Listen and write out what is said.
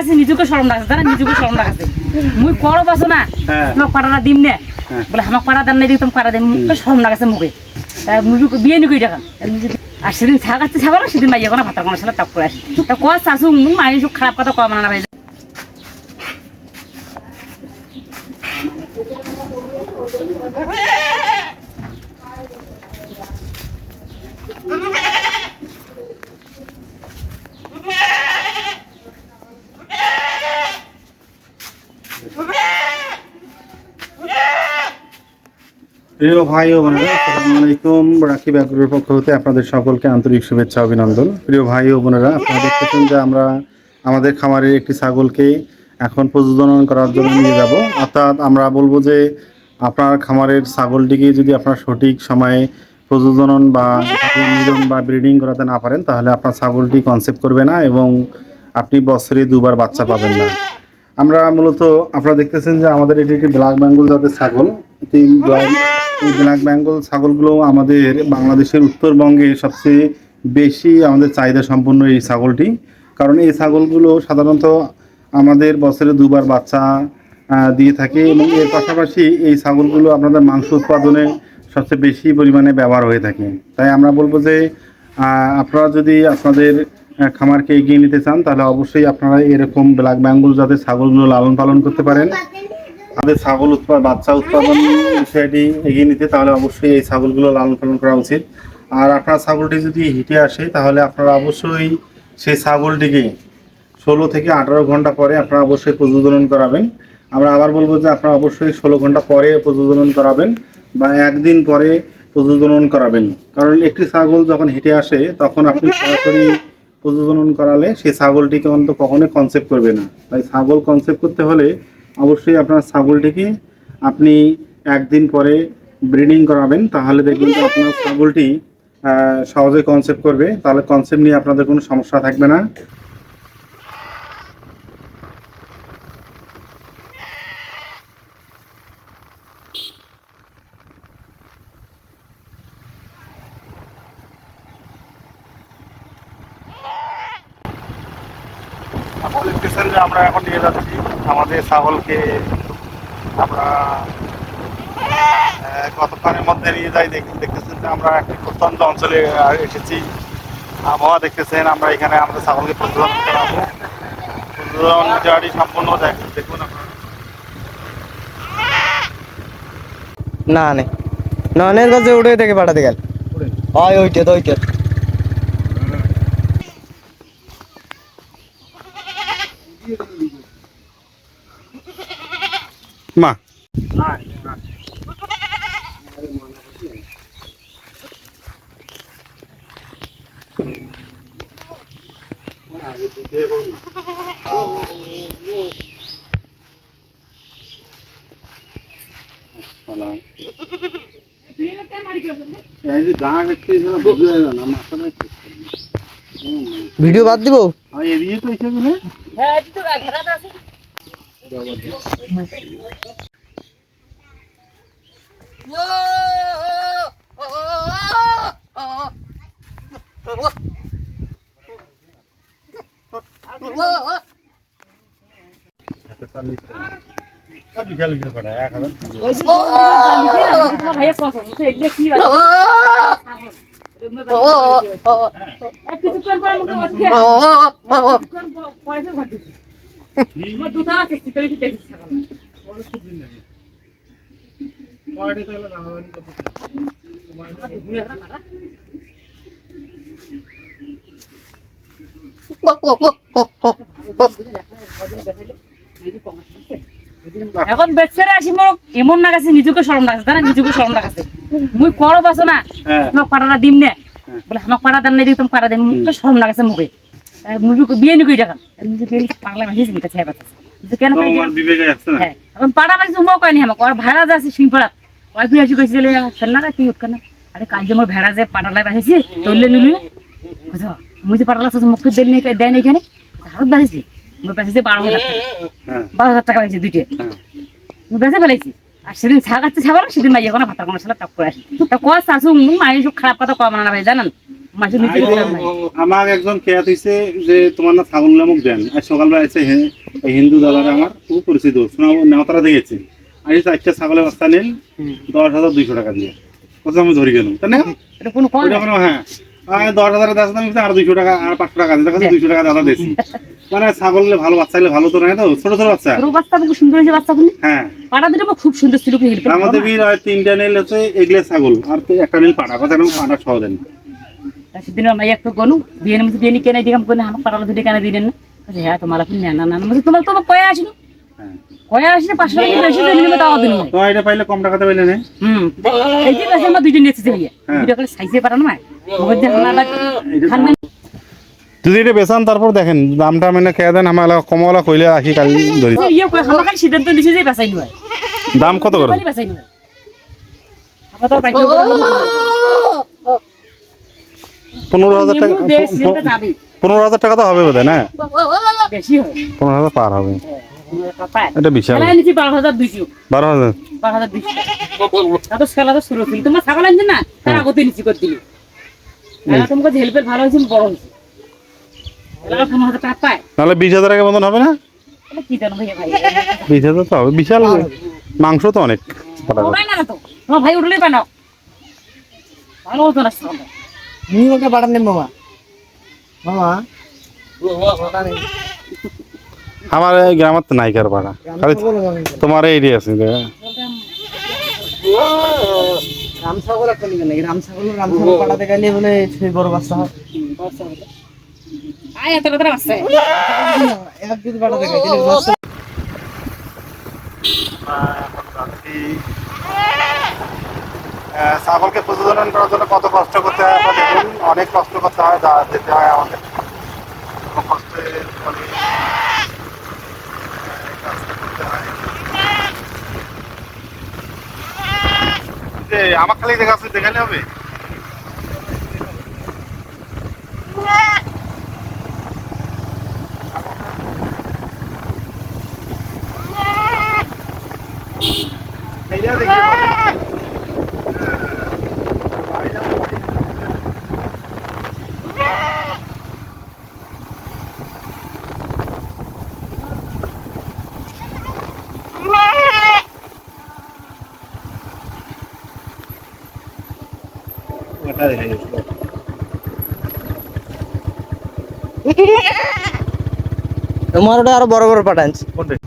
লাগাছে নিজুকে শরম লাগাছে জানা নিজুকে শরম লাগাছে মুই করো বাসো না পাড়াটা দিম না বলে আমার পাড়া দাম নাই দিতাম পাড়া দিম মুখে শরম লাগাছে মুখে মুজুকে বিয়ে নি কই টাকা আর সেদিন থাকাচ্ছে ছাগা না সেদিন মাইয়া কোনো ভাতার কোনো সাথে টপ করে আসি তা কয় শাশু মানুষ খারাপ কথা কম না ভাই প্রিয় ভাই ও বোনেরা, আসসালামু আলাইকুম। রাখি ব্যাগরের পক্ষ হতে আপনাদের সকলকে আন্তরিক শুভেচ্ছা অভিনন্দন। প্রিয় ভাই ও বোনেরা, আপনারা দেখতেছেন যে আমরা আমাদের খামারের একটি ছাগলকে এখন প্রজনন করার জন্য নিয়ে যাব। অর্থাৎ আমরা বলবো যে আপনার খামারের ছাগলটিকে যদি আপনার সঠিক সময়ে প্রজনন বা নিধন বা ব্রিডিং করাতে না পারেন, তাহলে আপনার ছাগলটি কনসেপ্ট করবে না এবং আপনি বছরে দুবার বাচ্চা পাবেন না। আমরা মূলত আপনারা দেখতেছেন যে আমাদের এটি একটি ব্ল্যাক বেঙ্গল জাতের ছাগল। এই ব্ল্যাক বেঙ্গল ছাগলগুলো আমাদের বাংলাদেশের উত্তরবঙ্গে সবচেয়ে বেশি আমাদের চাহিদা সম্পন্ন এই ছাগলটি। কারণ এই ছাগলগুলো সাধারণত আমাদের বছরে দুবার বাচ্চা দিয়ে থাকে এবং এর পাশাপাশি এই ছাগলগুলো আপনাদের মাংস উৎপাদনে সবচেয়ে বেশি পরিমাণে ব্যবহার হয়ে থাকে। তাই আমরা বলবো যে আপনারা যদি আপনাদের খামারকে এগিয়ে নিতে চান, তাহলে অবশ্যই আপনারা এরকম ব্ল্যাক বেঙ্গল জাতের ছাগলগুলো লালন পালন করতে পারেন। আমাদের ছাগল বাচ্চা উৎপাদন বিষয়টি এগিয়ে নিতে তাহলে অবশ্যই এই ছাগলগুলো লালন পালন করা উচিত। আর আপনার ছাগলটি যদি হিটে আসে, তাহলে আপনারা অবশ্যই সেই ছাগলটিকে 16 থেকে 18 ঘন্টা পরে আপনারা অবশ্যই প্রজনন করাবেন। আমরা আবার বলবো যে আপনারা অবশ্যই 16 ঘন্টা পরে প্রজনন করাবেন বা একদিন পরে প্রজনন করাবেন। কারণ একটি ছাগল যখন হিটে আসে, তখন আপনি সরাসরি প্রজনন করালে সেই ছাগলটিকে অন্তত কখনোই কনসেপ্ট করবে না। তাই ছাগল কনসেপ্ট করতে হলে অবশ্যই আপনার ছাগলটিকে আপনি একদিন পরে ব্রিডিং করাবেন, তাহলে দেখবেন যে আপনার ছাগলটি সহজে কনসেপ্ট করবে। তাহলে কনসেপ্ট নিয়ে আপনাদের কোনো সমস্যা থাকবে না। দেখতেছেন যে আমরা এখন নিয়ে যাচ্ছি আমাদের ছাগলকে। আমরা কতক্ষণের মধ্যে নিয়ে যাই দেখতেছেন যে আমরা একটি প্রত্যন্ত অঞ্চলে এসেছি। আবহাওয়া দেখতেছেন, আমরা এখানে আমাদের ছাগলকে প্রজনন করাবো। প্রজনন জারি সম্পূর্ণ দেখুন আপনারা। না নে ননের কাছে উঠে থেকে পাঠাতে গেল হয় ওইটা তো ওইটা মা ভিডিও বাদ দিব এখন বেচে আসি মোক এমন লাগাছে নিজুকে শরম লাগাছে জানা নিজুকে শরম লাগাছে মুই করো বাসো না পাড়াটা দিম না বলে আমার পাড়া দাম নাই দিতাম পাড়া দিম মুখে শরম লাগাছে মুখে মুজুকে বিয়ে নি কই টাকা পাগলা মাসি মিটা ছাই বাতাছে কেন হ্যাঁ এখন পাড়া মাসি মুখ কয়নি আমাকে আর ভাড়া যাচ্ছে সিংপাড়া ওই ফিরে আসি কইছিল ফেলনা কি উৎকানা আরে কাল যে মোর ভেড়া যে পাটালায় বাসেছি তললে নিলি বুঝো মুই যে পাটালা মুখে দেন নেই দেন এখানে ভারত বাসেছি মোর পাশে 12,000 টাকা পাইছি দুইটা বেঁচে ফেলেছি। আর সেদিন ছাগাচ্ছে ছাগল সেদিন মাইয়া কোনো ভাতার কোনো সাথে টপ করে আসি তা কয় শাশু মানুষ খারাপ কথা কম না ভাই জানেন। মাসে নিচে দিলাম নাই। আমার একজন খেয়াত হইছে যে তোমার না ছাগল নামক দেন আর সকালবেলা এসে হিন্দু দাদার আমার খুব পরিচিত শোনাবো নেওতারা দেখেছি আর এই 4টা ছাগলের বাচ্চা নিন 10,200 টাকা দিয়ে কথা আমি ধরি গেলাম তাই না এটা কোনো কম ওইটা কোনো হ্যাঁ 10,000 দাদা দাম আর 200 টাকা আর 500 টাকা দিতে 200 টাকা দাদা দিয়েছি মানে ছাগলের ভালো বাচ্চা হলে ভালো তো না তো ছোট ছোট বাচ্চা ছোট বাচ্চা খুব সুন্দর হয়েছে বাচ্চাগুলো হ্যাঁ পাড়া দুটো খুব সুন্দর ছিল কি হেল্প আমাদের বীর আর 3টা নীল আছে এগুলা ছাগল আর একটা নীল পাটা কথা না পাটা সহ দেন সেদিন আমরা একটু গনু বিয়ের মধ্যে বিয়ে কেনে দিলাম কোনে আমার পাড়ালো দুটো কেনে দিলেন না হ্যাঁ তোমার আপনি না না মানে তোমার তো কয়ে আসিনি হ্যাঁ কয়ে আসলে 500 টাকা কিলো এসে দিলে তাও দিন তো এটা পাইলে কম টাকাতে পাইলে না এই যে কাছে আমরা দুইজন নেচেছি ভাইয়া ভিডিও করে সাইজে পারানো না ওই যে হানাটা খান্না যদি এটা বেচান তারপর দেখেন দামটা মানে খেয়ে দেন আমার কমলা কইলে আসি কাল ধরি ইয়ে কই হামাকাল সিদ্ধান্ত নিছে যে বাঁচাই নয় দাম কত করে খালি বাঁচাই নয় আমরা তো বাইক 15,000 টাকা দেশ যেটা যাবে 15,000 টাকা তো হবে বোধ না বেশি হবে 15,000 পার হবে পায় এটা বিশাল খেলা নিছি 12,200 12,000 12,200 তা তো খেলা তো শুরু হইল তোমার ছাগল আনছেন না তার আগতে নিচি করে দিলি তোমাকে হেল্পের ভালো হয়েছে বড় হয়েছে এলাকা 15,000 টাকা পায় নাহলে 20,000 টাকা মতন হবে না এটা কি জানো ভাইয়া ভাই 20,000 তো হবে বিশাল মাংস তো অনেক ওরাই না তো তোমার ভাই উঠলেই বানাও ভালো হতো না ছাগল নি ওকে পাঠান দেন মামা মামা আমার এই গ্রামার তো নাইকার পাড়া খালি তোমার এই এরিয়া আছে রামসাগর একটা নিবেন নাকি রামসাগর পাঠাতে গেলে বলে সেই বড় বাচ্চা হয় আয় এত কথা আছে এক যদি পাঠাতে গেলে বাচ্চা ছাগলকে প্রজনন করার জন্য কত কষ্ট করতে হয় আপনারা দেখুন অনেক কষ্ট করতে হয় যেতে হয় আমাদের খুব কষ্টে মানে কাজটা করতে হয় যে আমার খালি দেখাচ্ছে দেখালে হবে এইটা দেখি তোমার ওটা আরো বড় বড় পাঠানছি কোনটা